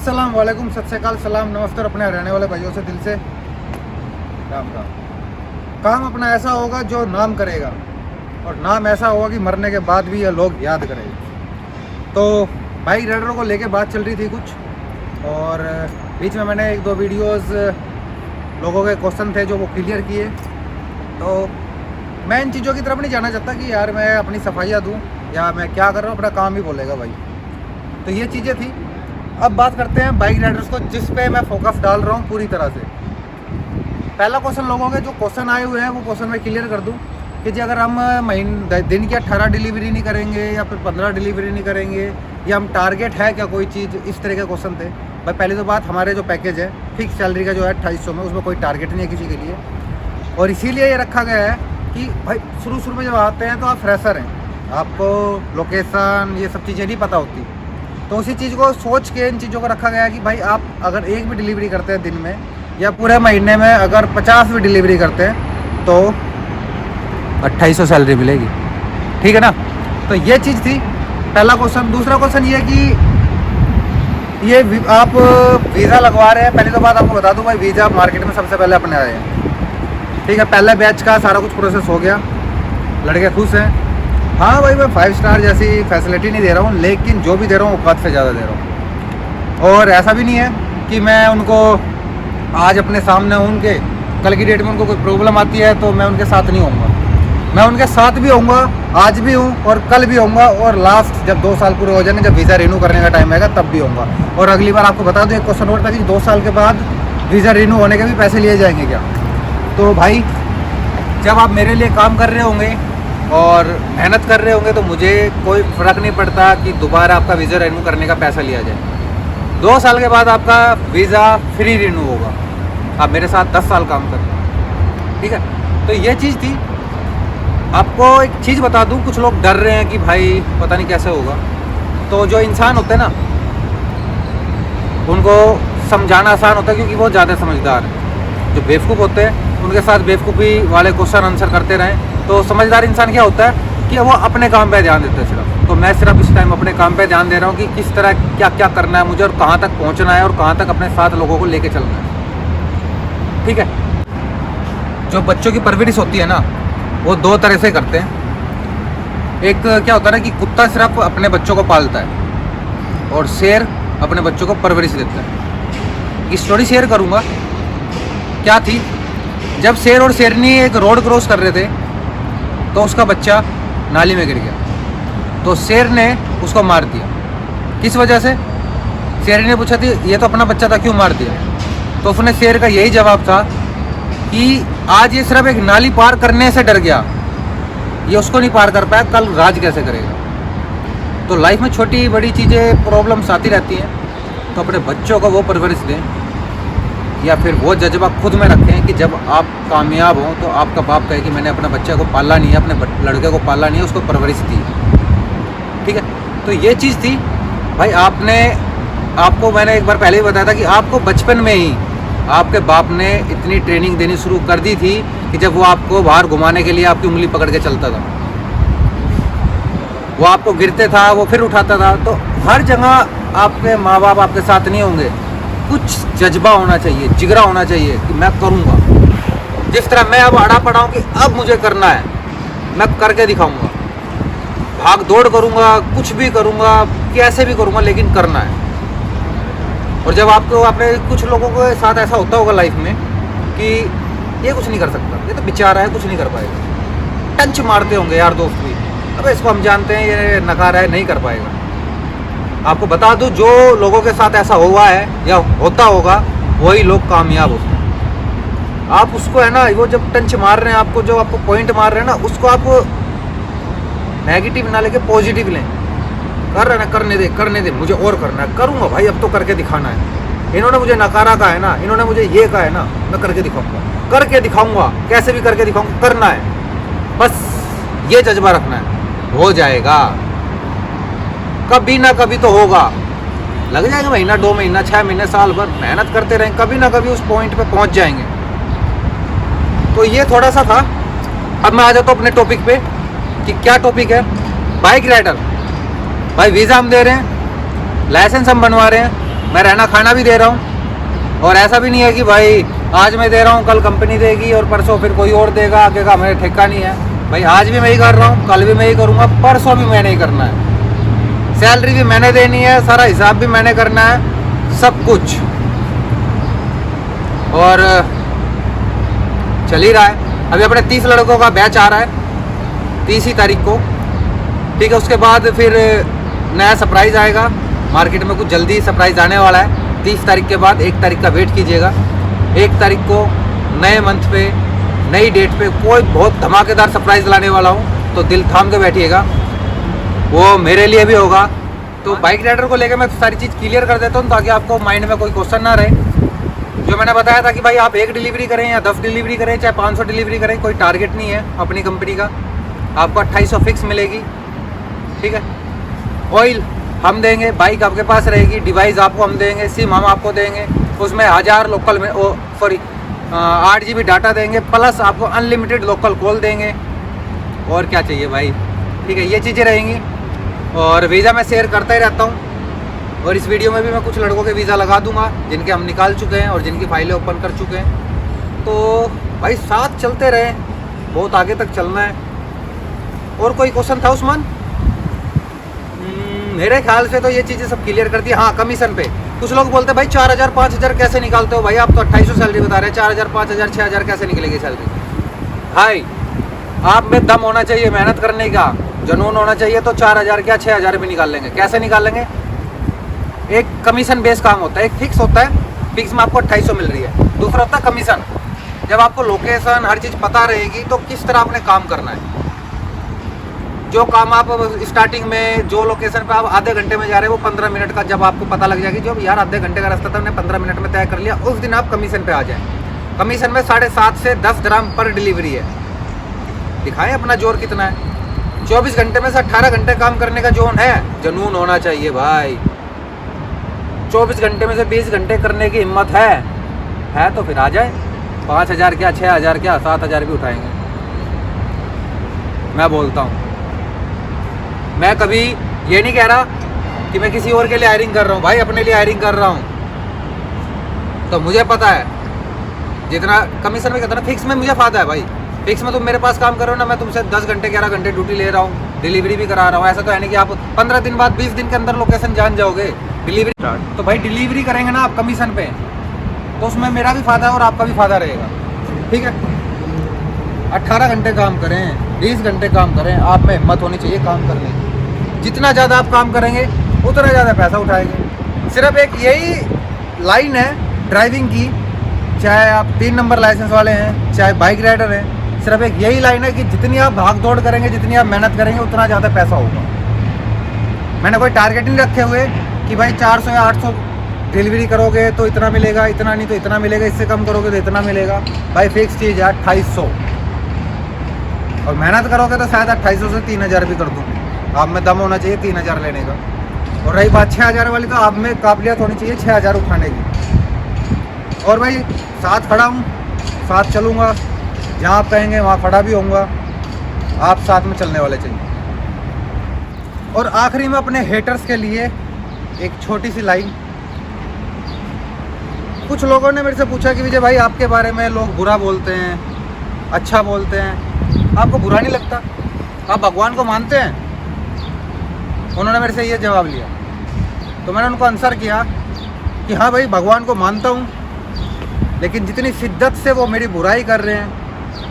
अस्सलाम वालेकुम, सत श्री अकाल, सलाम नमस्ते अपने हरियाणा वाले भाइयों से दिल से राम राम। काम अपना ऐसा होगा जो नाम करेगा, और नाम ऐसा होगा कि मरने के बाद भी ये लोग याद करेंगे। तो बाइक राइडरों को लेके बात चल रही थी कुछ, और बीच में मैंने एक दो वीडियोस लोगों के क्वेश्चन थे जो वो क्लियर किए। तो मैं इन चीज़ों की तरफ नहीं जाना चाहता कि यार मैं अपनी सफाइयाँ दूँ या मैं क्या कर रहा हूँ, अपना काम ही बोलेगा भाई। तो ये चीज़ें थी। अब बात करते हैं बाइक राइडर्स को, जिस पे मैं फोकस डाल रहा हूँ पूरी तरह से। पहला क्वेश्चन लोगों के जो क्वेश्चन आए हुए हैं वो क्वेश्चन मैं क्लियर कर दूँ कि जी अगर हम दिन की 18 डिलीवरी नहीं करेंगे या फिर 15 डिलीवरी नहीं करेंगे, या हम टारगेट है क्या कोई चीज़, इस तरह के क्वेश्चन थे भाई। पहले तो बात, हमारे जो पैकेज है फिक्स सैलरी का जो है 2800 में, उसमें कोई टारगेट नहीं है किसी के लिए। और इसीलिए ये रखा गया है कि भाई शुरू में जब आते हैं तो आप फ्रेशर हैं, आपको लोकेशन ये सब चीज़ें नहीं पता होती। तो उसी चीज़ को सोच के इन चीज़ों को रखा गया है कि भाई आप अगर एक भी डिलीवरी करते हैं दिन में या पूरे महीने में अगर 50 भी डिलीवरी करते हैं तो 2800 सैलरी मिलेगी, ठीक है ना। तो ये चीज़ थी पहला क्वेश्चन। दूसरा क्वेश्चन ये कि ये आप वीज़ा लगवा रहे हैं। पहले तो बात आपको बता दूं भाई, वीज़ा मार्केट में सबसे पहले अपने आए हैं, ठीक है। पहले बैच का सारा कुछ प्रोसेस हो गया, लड़के खुश हैं। हाँ भाई, मैं 5 स्टार जैसी फैसिलिटी नहीं दे रहा हूँ, लेकिन जो भी दे रहा हूँ औकात से ज़्यादा दे रहा हूँ। और ऐसा भी नहीं है कि मैं उनको आज अपने सामने हूँ, उनके कल की डेट में उनको कोई प्रॉब्लम आती है तो मैं उनके साथ नहीं होऊंगा। मैं उनके साथ भी होऊंगा, आज भी हूँ और कल भी होऊंगा, और लास्ट जब 2 साल पूरे हो जाएंगे, जब वीज़ा रिन्यू करने का टाइम आएगा तब भी होऊंगा। और अगली बार आपको बता दूँ एक क्वेश्चन और था कि 2 साल के बाद वीज़ा रिन्यू होने के भी पैसे लिए जाएंगे क्या। तो भाई जब आप मेरे लिए काम कर रहे होंगे और मेहनत कर रहे होंगे तो मुझे कोई फ़र्क नहीं पड़ता कि दोबारा आपका वीज़ा रिन्यू करने का पैसा लिया जाए। 2 साल के बाद आपका वीज़ा फ्री रिन्यू होगा, आप मेरे साथ 10 साल काम कर रहे हैं, ठीक है। तो ये चीज़ थी। आपको एक चीज़ बता दूं, कुछ लोग डर रहे हैं कि भाई पता नहीं कैसे होगा। तो जो इंसान होते हैं ना, उनको समझाना आसान होता है क्योंकि वो ज़्यादा समझदार हैं। जो बेवकूफ़ होते हैं उनके साथ बेवकूफ़ी वाले क्वेश्चन आंसर करते रहें। तो समझदार इंसान क्या होता है कि वो अपने काम पे ध्यान देता है सिर्फ। तो मैं सिर्फ इस टाइम अपने काम पे ध्यान दे रहा हूँ कि किस तरह क्या क्या करना है मुझे, और कहाँ तक पहुँचना है, और कहाँ तक अपने साथ लोगों को लेके चलना है, ठीक है। जो बच्चों की परवरिश होती है ना, वो 2 तरह से करते हैं। एक क्या होता है ना कि कुत्ता सिर्फ अपने बच्चों को पालता है और शेर अपने बच्चों को परवरिश देता है। एक स्टोरी शेयर करूँगा। क्या थी, जब शेर और शेरनी एक रोड क्रॉस कर रहे थे तो उसका बच्चा नाली में गिर गया। तो शेर ने उसको मार दिया। किस वजह से? शेर ने पूछा थी ये तो अपना बच्चा था, क्यों मार दिया? तो उसने, शेर का यही जवाब था कि आज ये सिर्फ एक नाली पार करने से डर गया, ये उसको नहीं पार कर पाया, कल राज कैसे करेगा। तो लाइफ में छोटी बड़ी चीज़ें प्रॉब्लम्स आती रहती हैं। तो अपने बच्चों को वो परवरिश दें, या फिर वो जज्बा खुद में रखें कि जब आप कामयाब हों तो आपका बाप कहे कि मैंने अपने बच्चे को पाला नहीं है, अपने लड़के को पाला नहीं है, उसको परवरिश दी, ठीक है। तो ये चीज़ थी भाई। आपको मैंने एक बार पहले ही बताया था कि आपको बचपन में ही आपके बाप ने इतनी ट्रेनिंग देनी शुरू कर दी थी कि जब वो आपको बाहर घुमाने के लिए आपकी उंगली पकड़ के चलता था, वो आपको गिरते था वो फिर उठाता था। तो हर जगह आपके माँ बाप आपके साथ नहीं होंगे। कुछ जज्बा होना चाहिए, जिगरा होना चाहिए कि मैं करूँगा। जिस तरह मैं अब अड़ा पड़ा हूँ कि अब मुझे करना है, मैं करके दिखाऊंगा, भाग दौड़ करूँगा, कुछ भी करूँगा, कैसे भी करूँगा, लेकिन करना है। और जब आपको अपने कुछ लोगों के साथ ऐसा होता होगा लाइफ में कि ये कुछ नहीं कर सकता, ये तो बेचारा है, कुछ नहीं कर पाएगा, टंच मारते होंगे यार दोस्त भी, अब इसको हम जानते हैं ये नकारा है, नहीं कर पाएगा। आपको बता दूं, जो लोगों के साथ ऐसा हुआ है या होता होगा वही लोग कामयाब होते हैं। आप उसको है ना, वो जब टंच मार रहे हैं आपको, जो आपको पॉइंट मार रहे हैं ना, उसको आप नेगेटिव ना लेके पॉजिटिव लें। कर रहे ना, करने दे, मुझे और करना है, करूँगा भाई, अब तो करके दिखाना है। इन्होंने मुझे नकारा कहा है ना, इन्होंने मुझे ये कहा है ना, मैं करके दिखाऊंगा, करके दिखाऊंगा, कैसे भी करके दिखाऊंगा, करना है। बस ये जज्बा रखना है, हो जाएगा, कभी ना कभी तो होगा। लग जाएगा महीना, 2 महीना, 6 महीने, साल भर, मेहनत करते रहें, कभी ना कभी उस पॉइंट पे पहुंच जाएंगे। तो ये थोड़ा सा था। अब मैं आ जाता हूँ अपने टॉपिक पे कि क्या टॉपिक है। बाइक राइडर भाई, वीज़ा हम दे रहे हैं, लाइसेंस हम बनवा रहे हैं, मैं रहना खाना भी दे रहा हूँ, और ऐसा भी नहीं है कि भाई आज मैं दे रहा हूँ कल कंपनी देगी और परसों फिर कोई और देगा, आगे का मेरा ठेका नहीं है भाई। आज भी मैं ही कर रहा हूँ, कल भी मैं ही करूँगा, परसों भी मैंने ही करना है। सैलरी भी मैंने देनी है, सारा हिसाब भी मैंने करना है, सब कुछ। और चल ही रहा है। अभी अपने 30 लड़कों का बैच आ रहा है 30 तारीख को, ठीक है। उसके बाद फिर नया सरप्राइज़ आएगा मार्केट में, कुछ जल्दी सरप्राइज़ आने वाला है 30 तारीख के बाद। 1 तारीख का वेट कीजिएगा। 1 तारीख को नए मंथ पे, नई डेट पे कोई बहुत धमाकेदार सरप्राइज़ लाने वाला हूँ, तो दिल थाम के बैठिएगा, वो मेरे लिए भी होगा। तो बाइक राइडर को लेकर मैं सारी चीज़ क्लियर कर देता हूँ, ताकि आपको माइंड में कोई क्वेश्चन ना रहे। जो मैंने बताया था कि भाई आप 1 डिलीवरी करें या 10 डिलीवरी करें, चाहे 500 डिलीवरी करें, कोई टारगेट नहीं है अपनी कंपनी का। आपको 2800 फिक्स मिलेगी, ठीक है। ऑयल हम देंगे, बाइक आपके पास रहेगी, डिवाइस आपको हम देंगे, सिम हम आपको देंगे, उसमें 1000 लोकल में 8 GB डाटा देंगे, प्लस आपको अनलिमिटेड लोकल कॉल देंगे। और क्या चाहिए भाई, ठीक है। ये चीज़ें रहेंगी। और वीज़ा मैं शेयर करता ही रहता हूँ, और इस वीडियो में भी मैं कुछ लड़कों के वीज़ा लगा दूंगा जिनके हम निकाल चुके हैं और जिनकी फाइलें ओपन कर चुके हैं। तो भाई साथ चलते रहे, बहुत आगे तक चलना है। और कोई क्वेश्चन था उस्मान? मेरे ख्याल से तो ये चीज़ें सब क्लियर कर दी। हाँ, कमीशन पे कुछ लोग बोलते हैं भाई 4000 5000 कैसे निकालते हो? भाई आप तो 2800 सैलरी बता रहे हैं, 4000 5000 6000 कैसे निकलेगी सैलरी? भाई आप में दम होना चाहिए, मेहनत करने का जुनून होना चाहिए, तो 4000 क्या 6000 भी निकाल लेंगे। कैसे निकाल लेंगे? एक कमीशन बेस काम होता है, एक फिक्स होता है, फिक्स में आपको 2800 मिल रही है। दूसरा होता है कमीशन। जब आपको लोकेशन हर चीज़ पता रहेगी तो किस तरह आपने काम करना है। जो काम आप स्टार्टिंग में जो लोकेशन पे आप आधे घंटे में जा रहे हैं, वो 15 मिनट का जब आपको पता लग जाएगी, जो यार आधे घंटे का रास्ता था मैंने 15 मिनट में तय कर लिया, उस दिन आप कमीशन पे आ जाएं। कमीशन में 7.5 से 10 ग्राम पर डिलीवरी है। दिखाएं अपना जोर कितना है। 24 घंटे में से 18 घंटे काम करने का जोन है, जुनून होना चाहिए भाई। 24 घंटे में से 20 घंटे करने की हिम्मत है तो फिर आ जाए। 5000 क्या 6000 क्या 7000 भी उठाएंगे। मैं बोलता हूँ, मैं कभी ये नहीं कह रहा कि मैं किसी और के लिए हायरिंग कर रहा हूँ, भाई अपने लिए हायरिंग कर रहा हूँ। तो मुझे पता है जितना कमीशन में कितना, फिक्स में मुझे फ़ायदा है भाई। फिक्स में तुम मेरे पास काम करो ना, मैं तुमसे 10 घंटे 11 घंटे ड्यूटी ले रहा हूँ, डिलीवरी भी करा रहा हूँ। ऐसा तो है नहीं कि आप 15 दिन बाद 20 दिन के अंदर लोकेशन जान जाओगे डिलीवरी स्टार्ट। तो भाई डिलीवरी करेंगे ना आप कमीशन पे, तो उसमें मेरा भी फ़ायदा है और आपका भी फ़ायदा रहेगा, ठीक है। 18 घंटे काम करें, 20 घंटे काम करें, आप में हिम्मत होनी चाहिए काम करने की। जितना ज़्यादा आप काम करेंगे उतना ज़्यादा पैसा उठाएंगे। सिर्फ एक यही लाइन है ड्राइविंग की, चाहे आप 3 नंबर लाइसेंस वाले हैं, चाहे बाइक राइडर हैं, सिर्फ एक यही लाइन है कि जितनी आप भाग दौड़ करेंगे, जितनी आप मेहनत करेंगे, उतना ज़्यादा पैसा होगा। मैंने कोई टारगेट नहीं रखे हुए कि भाई 400 या 800 डिलीवरी करोगे तो इतना मिलेगा, इतना नहीं तो इतना मिलेगा, इससे कम करोगे तो इतना मिलेगा। भाई फिक्स चीज़ है 2800, और मेहनत करोगे तो शायद 2800 से 3000 भी कर दूँ। आप में दम होना चाहिए 3000 लेने का। और रही बात 6000 वाली, तो आप में काबिलियत होनी चाहिए 6000 उठाने की। और भाई साथ खड़ा हूँ, साथ चलूँगा, जहाँ आप कहेंगे वहाँ खड़ा भी होऊंगा। आप साथ में चलने वाले चाहिए। और आखिरी में अपने हेटर्स के लिए एक छोटी सी लाइन। कुछ लोगों ने मेरे से पूछा कि विजय भाई आपके बारे में लोग बुरा बोलते हैं, अच्छा बोलते हैं, आपको बुरा नहीं लगता? आप भगवान को मानते हैं? उन्होंने मेरे से ये जवाब लिया। तो मैंने उनको आंसर किया कि हाँ भाई भगवान को मानता हूँ, लेकिन जितनी शिद्दत से वो मेरी बुराई कर रहे हैं,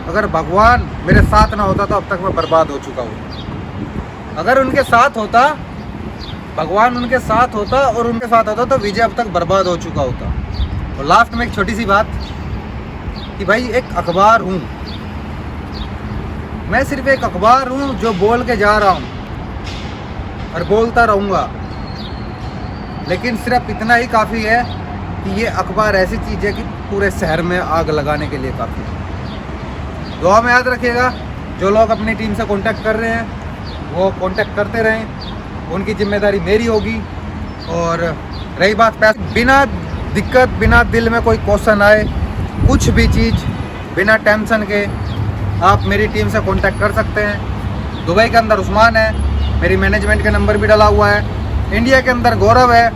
अगर भगवान मेरे साथ ना होता तो अब तक मैं बर्बाद हो चुका हूँ। अगर उनके साथ होता, भगवान उनके साथ होता और उनके साथ होता, तो विजय अब तक बर्बाद हो चुका होता। और लास्ट में एक छोटी सी बात कि भाई एक अखबार हूँ मैं, सिर्फ एक अखबार हूँ जो बोल के जा रहा हूँ और बोलता रहूँगा। लेकिन सिर्फ इतना ही काफ़ी है कि ये अखबार ऐसी चीज़ है कि पूरे शहर में आग लगाने के लिए काफ़ी है। दुआ में याद रखिएगा, जो लोग अपनी टीम से कांटेक्ट कर रहे हैं वो कांटेक्ट करते रहें, उनकी जिम्मेदारी मेरी होगी। और रही बात पैसे, बिना दिक्कत, बिना दिल में कोई क्वेश्चन आए, कुछ भी चीज़ बिना टेंशन के आप मेरी टीम से कांटेक्ट कर सकते हैं। दुबई के अंदर उस्मान है, मेरी मैनेजमेंट के नंबर भी डला हुआ है। इंडिया के अंदर गौरव है,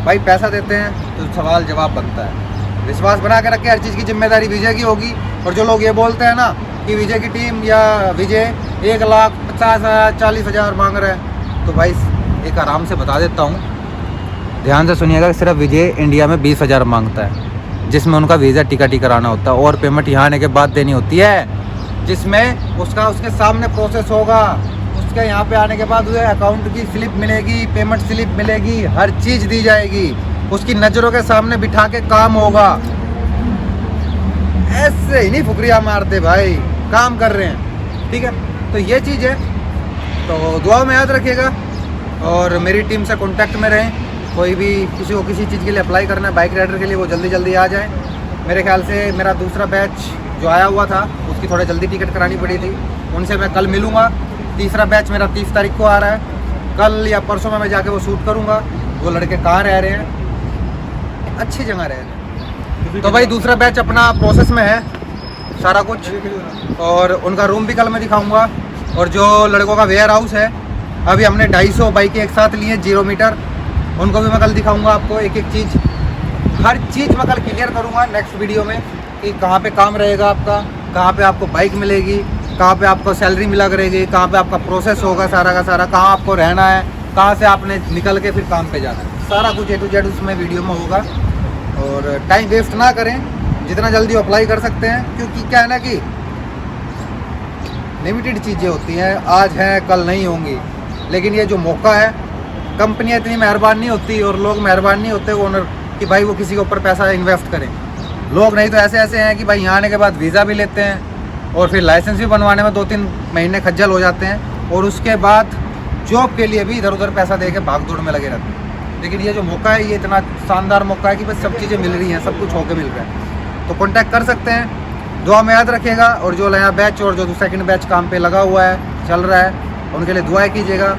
भाई पैसा देते हैं तो सवाल जवाब बनता है। विश्वास बना के रखे, हर चीज़ की जिम्मेदारी विजय की होगी। और जो लोग ये बोलते हैं ना कि विजय की टीम या विजय 1,50,000 40,000 मांग रहे हैं, तो भाई एक आराम से बता देता हूँ, ध्यान से सुनिएगा। सिर्फ विजय इंडिया में 20,000 मांगता है, जिसमें उनका वीज़ा टिकट ही कराना होता है और पेमेंट यहाँ आने के बाद देनी होती है, जिसमें उसके सामने प्रोसेस होगा। उसके यहाँ पे आने के बाद उसे अकाउंट की स्लिप मिलेगी, पेमेंट स्लिप मिलेगी, हर चीज़ दी जाएगी, उसकी नज़रों के सामने बिठा के काम होगा। ऐसे ही नहीं फुकरिया मारते भाई, काम कर रहे हैं, ठीक है। तो ये चीज़ है, तो दुआ में याद रखिएगा और मेरी टीम से कांटेक्ट में रहें। कोई भी किसी को किसी चीज़ के लिए अप्लाई करना है बाइक राइडर के लिए, वो जल्दी जल्दी आ जाए। मेरे ख्याल से मेरा दूसरा बैच जो आया हुआ था उसकी थोड़ा जल्दी टिकट करानी पड़ी थी, उनसे मैं कल मिलूँगा। तीसरा बैच मेरा 30 तारीख को आ रहा है, कल या परसों में मैं जाके वो शूट करूँगा। वो लड़के कहाँ रह रहे हैं, अच्छी जगह रह रहे हैं। तो भाई दूसरा बैच अपना प्रोसेस में है सारा कुछ, और उनका रूम भी कल मैं दिखाऊँगा। और जो लड़कों का वेयर हाउस है, अभी हमने 250 बाइकें एक साथ ली हैं 0 मीटर, उनको भी मैं कल दिखाऊंगा आपको एक एक चीज़। हर चीज़ मैं कल क्लियर करूंगा नेक्स्ट वीडियो में कि कहाँ पे काम रहेगा आपका, कहाँ पे आपको बाइक मिलेगी, कहाँ पे आपको सैलरी मिला करेगी, कहाँ पे आपका प्रोसेस होगा सारा का सारा, कहाँ आपको रहना है, कहाँ से आपने निकल के फिर काम पे जाना है, सारा कुछ A to Z उसमें वीडियो में होगा। और टाइम वेस्ट ना करें, जितना जल्दी अप्लाई कर सकते हैं, क्योंकि क्या है ना कि लिमिटेड चीज़ें होती हैं, आज हैं कल नहीं होंगी। लेकिन ये जो मौका है, कंपनियाँ इतनी मेहरबान नहीं होती और लोग मेहरबान नहीं होते ओनर कि भाई वो किसी के ऊपर पैसा इन्वेस्ट करें। लोग नहीं तो ऐसे ऐसे हैं कि भाई यहाँ आने के बाद वीज़ा भी लेते हैं और फिर लाइसेंस भी बनवाने में 2-3 महीने खज्जल हो जाते हैं, और उसके बाद जॉब के लिए भी इधर उधर पैसा दे के भाग दौड़ में लगे रहते हैं। लेकिन ये जो मौका है, ये इतना शानदार मौका है कि बस सब चीज़ें मिल रही हैं, सब कुछ होके मिल रहा है। तो कॉन्टैक्ट कर सकते हैं, दुआ में याद रखिएगा। और जो नया बैच और जो सेकंड बैच काम पे लगा हुआ है, चल रहा है, उनके लिए दुआएं कीजिएगा।